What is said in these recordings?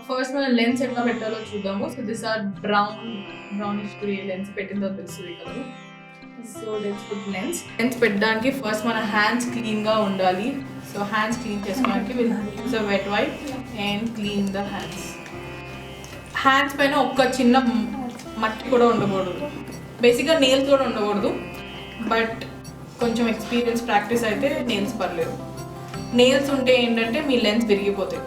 First మనం lens ఎట్లా పెట్టాలో చూద్దాము. So this are brownish grey lens పెట్టిన తర్వాత తెలుస్తుంది కదా. సో లెట్స్ పుట్ లెన్స్ పెట్టడానికి ఫస్ట్ మన హ్యాండ్స్ క్లీన్గా ఉండాలి. సో హ్యాండ్స్ క్లీన్ చేసుకోవడానికి will use a wet wipe and clean the hands పైన ఒక్క చిన్న మట్టి కూడా ఉండకూడదు. బేసిక్గా నెయిల్స్ కూడా ఉండకూడదు, బట్ కొంచెం ఎక్స్పీరియన్స్ ప్రాక్టీస్ అయితే నెయిల్స్ పర్లేదు. నెయిల్స్ ఉంటే ఏంటంటే మీ లెన్స్ విరిగిపోతాయి.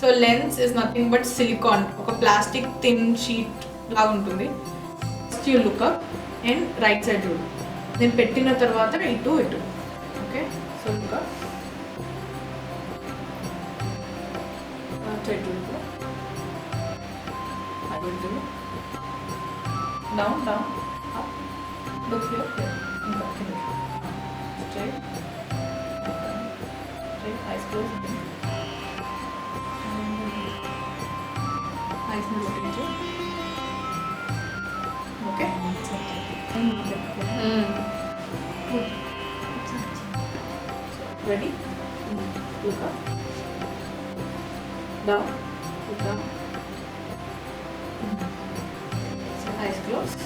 So lens is nothing but silicon, ఒక ప్లాస్టిక్ థిన్ షీట్ లాగా ఉంటుంది. First you look up and right side చూడు. నేను పెట్టిన తర్వాత ఇటు okay. So look up, right side చూడు, down down up, look here, ఇంకా స్ట్రైట్ eyes closed, eyes में लोटेंगे, okay? Ready? Look up, down, look down, eyes closed.